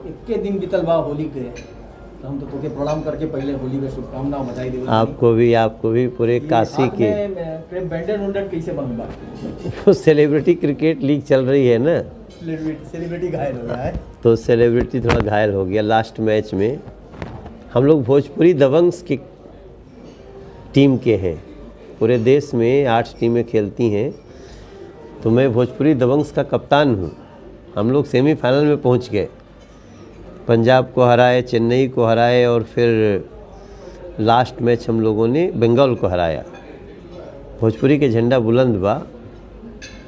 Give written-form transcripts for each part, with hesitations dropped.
इक्के दिन बीतल बा होली के, तो हम तो तोके प्रणाम करके पहले होली के शुभकामनाएं बधाई देवे। आपको भी पूरे काशी के बैंडर वंडर कैसे बन बा? वो सेलिब्रिटी क्रिकेट लीग चल रही है ना, सेलिब्रिटी घायल हो गया है, तो सेलिब्रिटी थोड़ा घायल हो गया लास्ट मैच में। हम लोग भोजपुरी दबंग्स की टीम के हैं, पूरे देश में 8 टीमें खेलती हैं, तो मैं भोजपुरी दबंग्स का कप्तान हूँ। हम लोग सेमीफाइनल में पहुँच गए, पंजाब को हराए, चेन्नई को हराए और फिर लास्ट मैच हम लोगों ने बंगाल को हराया। भोजपुरी के झंडा बुलंद बा।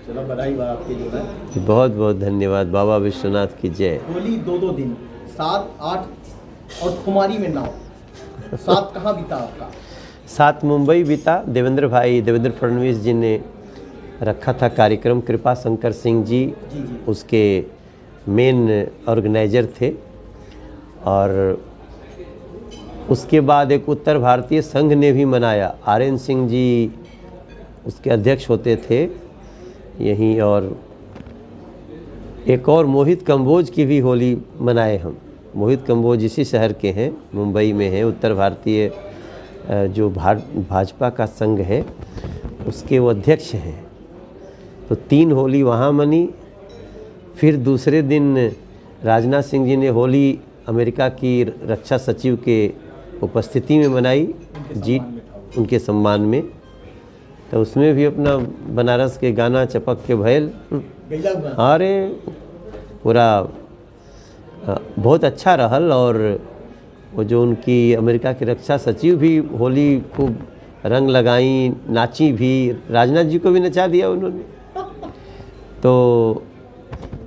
चलो बधाई बा आपके जो है। बहुत बहुत धन्यवाद। बाबा विश्वनाथ की जय। होली 2 दिन 7, 8 और खुमारी में 9। 7 कहाँ बीता आपका? 7 मुंबई बीता। देवेंद्र फडणवीस जी ने रखा था कार्यक्रम, कृपा शंकर सिंह जी उसके मेन ऑर्गेनाइजर थे, और उसके बाद एक उत्तर भारतीय संघ ने भी मनाया। RN सिंह जी उसके अध्यक्ष होते थे यहीं, और एक और मोहित कंबोज की भी होली मनाए हम। मोहित कंबोज इसी शहर के हैं, मुंबई में हैं। उत्तर भारतीय जो भाजपा का संघ है उसके वो अध्यक्ष हैं। तो 3 होली वहाँ मनी। फिर दूसरे दिन राजनाथ सिंह जी ने होली अमेरिका की रक्षा सचिव के उपस्थिति में मनाई, उनके सम्मान में। तो उसमें भी अपना बनारस के गाना चपक के भैल, अरे पूरा बहुत अच्छा रहल। और वो जो उनकी अमेरिका की रक्षा सचिव भी होली खूब रंग लगाई, नाची भी, राजनाथ जी को भी नचा दिया उन्होंने। तो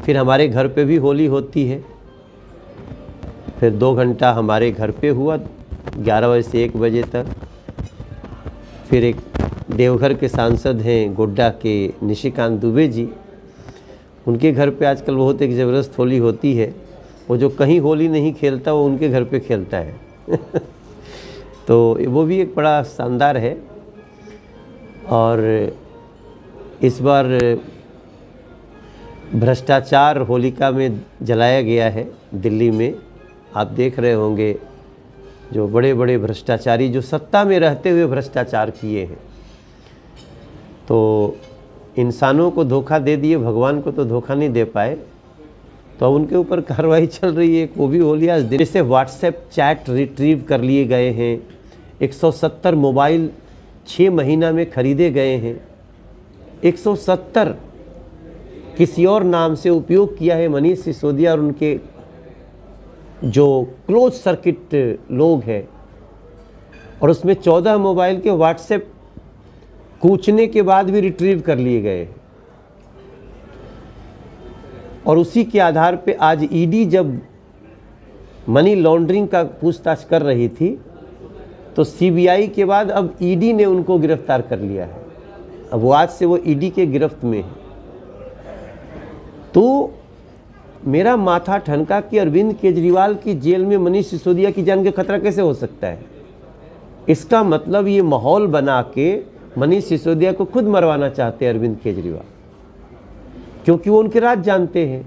फिर हमारे घर पे भी होली होती है। फिर 2 घंटा हमारे घर पे हुआ, 11 बजे से 1 बजे तक। फिर एक देवघर के सांसद हैं गोड्डा के निशिकांत दुबे जी, उनके घर पे आजकल बहुत एक ज़बरदस्त होली होती है। वो जो कहीं होली नहीं खेलता वो उनके घर पे खेलता है तो वो भी एक बड़ा शानदार है। और इस बार भ्रष्टाचार होलिका में जलाया गया है दिल्ली में। आप देख रहे होंगे जो बड़े बड़े भ्रष्टाचारी जो सत्ता में रहते हुए भ्रष्टाचार किए हैं, तो इंसानों को धोखा दे दिए, भगवान को तो धोखा नहीं दे पाए, तो अब उनके ऊपर कार्रवाई चल रही है। वो भी होली आज दिन से व्हाट्सएप चैट रिट्रीव कर लिए गए हैं। 170 मोबाइल 6 महीना में खरीदे गए हैं। 170 किसी और नाम से उपयोग किया है मनीष सिसोदिया और उनके जो क्लोज सर्किट लोग हैं, और उसमें 14 मोबाइल के व्हाट्सएप कूचने के बाद भी रिट्रीव कर लिए गए। और उसी के आधार पे आज ईडी जब मनी लॉन्ड्रिंग का पूछताछ कर रही थी, तो सीबीआई के बाद अब ईडी ने उनको गिरफ्तार कर लिया है। अब वो आज से वो ईडी के गिरफ्त में है। तो मेरा माथा ठनका कि अरविंद केजरीवाल की जेल में मनीष सिसोदिया की जान का खतरा कैसे हो सकता है। इसका मतलब ये माहौल बना के मनीष सिसोदिया को खुद मरवाना चाहते हैं अरविंद केजरीवाल, क्योंकि वो उनके राज जानते हैं।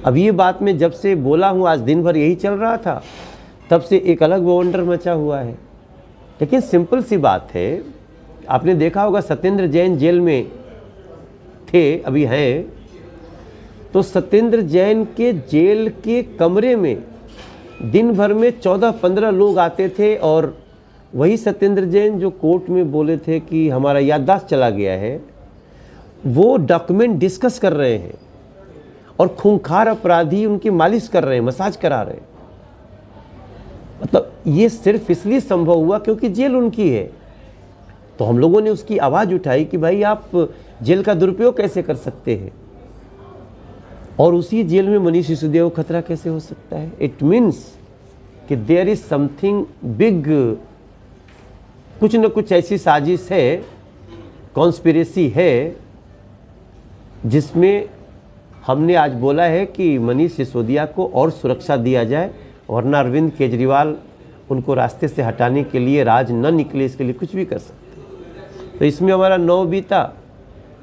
अब ये बात मैं जब से बोला हूँ, आज दिन भर यही चल रहा था, तब से एक अलग वंडर मचा हुआ है। लेकिन सिंपल सी बात है, आपने देखा होगा सत्येंद्र जैन जेल में थे, अभी हैं, तो सत्येंद्र जैन के जेल के कमरे में दिन भर में 14-15 लोग आते थे, और वही सत्येंद्र जैन जो कोर्ट में बोले थे कि हमारा याददाश्त चला गया है, वो डॉक्यूमेंट डिस्कस कर रहे हैं, और खूंखार अपराधी उनकी मालिश कर रहे हैं, मसाज करा रहे हैं। मतलब ये सिर्फ इसलिए संभव हुआ क्योंकि जेल उनकी है। तो हम लोगों ने उसकी आवाज़ उठाई कि भाई आप जेल का दुरुपयोग कैसे कर सकते हैं, और उसी जेल में मनीष सिसोदिया को खतरा कैसे हो सकता है। इट मीन्स कि देयर इज समथिंग बिग, कुछ न कुछ ऐसी साजिश है, कॉन्स्पिरेसी है, जिसमें हमने आज बोला है कि मनीष सिसोदिया को और सुरक्षा दिया जाए, वरना अरविंद केजरीवाल उनको रास्ते से हटाने के लिए, राज न निकले इसके लिए कुछ भी कर सकते हैं। तो इसमें हमारा 9 बीता।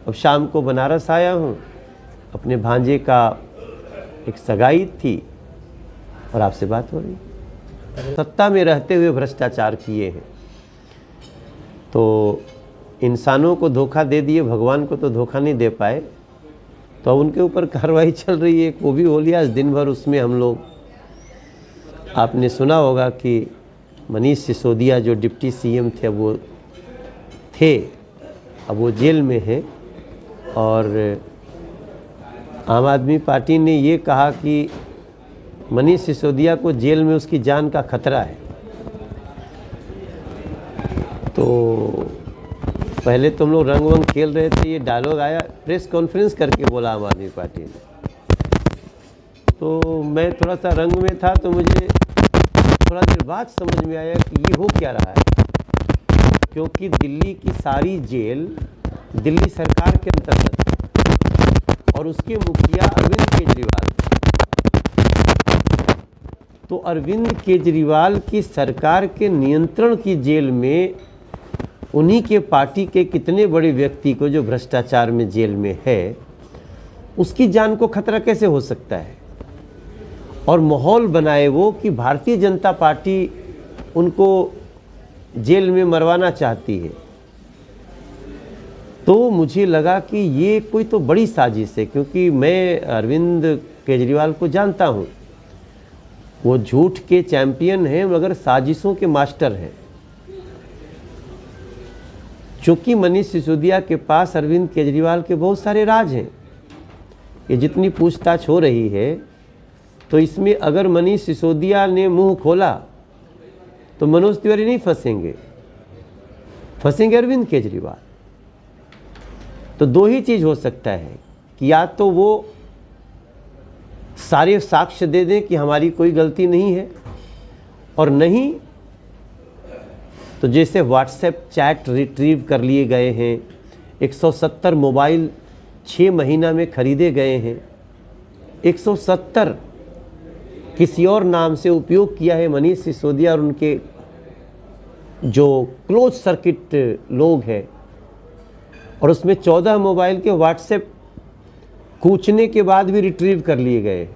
अब शाम को बनारस आया हूँ, अपने भांजे का एक सगाई थी और आपसे बात हो रही। सत्ता में रहते हुए भ्रष्टाचार किए हैं, तो इंसानों को धोखा दे दिए, भगवान को तो धोखा नहीं दे पाए, तो अब उनके ऊपर कार्रवाई चल रही है। वो भी हो लिया आज दिन भर, उसमें हम लोग, आपने सुना होगा कि मनीष सिसोदिया जो डिप्टी सीएम थे, अब वो जेल में है। और आम आदमी पार्टी ने ये कहा कि मनीष सिसोदिया को जेल में उसकी जान का खतरा है। तो पहले तो हम लोग रंग वंग खेल रहे थे, ये डायलॉग आया, प्रेस कॉन्फ्रेंस करके बोला आम आदमी पार्टी ने। तो मैं थोड़ा सा रंग में था, तो मुझे थोड़ा देर बाद समझ में आया कि ये हो क्या रहा है, क्योंकि दिल्ली की सारी जेल दिल्ली सरकार के अंतर्गत है और उसके मुखिया अरविंद केजरीवाल। तो अरविंद केजरीवाल की सरकार के नियंत्रण की जेल में उन्हीं के पार्टी के कितने बड़े व्यक्ति को, जो भ्रष्टाचार में जेल में है, उसकी जान को खतरा कैसे हो सकता है। और माहौल बनाए वो कि भारतीय जनता पार्टी उनको जेल में मरवाना चाहती है। तो मुझे लगा कि ये कोई तो बड़ी साजिश है, क्योंकि मैं अरविंद केजरीवाल को जानता हूँ, वो झूठ के चैंपियन हैं मगर साजिशों के मास्टर हैं। चूँकि मनीष सिसोदिया के पास अरविंद केजरीवाल के बहुत सारे राज हैं, ये जितनी पूछताछ हो रही है, तो इसमें अगर मनीष सिसोदिया ने मुंह खोला तो मनोज तिवारी नहीं फंसेंगे, फंसेंगे अरविंद केजरीवाल। तो दो ही चीज़ हो सकता है कि या तो वो सारे साक्ष्य दे दें कि हमारी कोई गलती नहीं है, और नहीं तो जैसे व्हाट्सएप चैट रिट्रीव कर लिए गए हैं, 170 मोबाइल 6 महीना में खरीदे गए हैं, 170 किसी और नाम से उपयोग किया है मनीष सिसोदिया और उनके जो क्लोज सर्किट लोग हैं, और उसमें 14 मोबाइल के व्हाट्सएप कूचने के बाद भी रिट्रीव कर लिए गए हैं।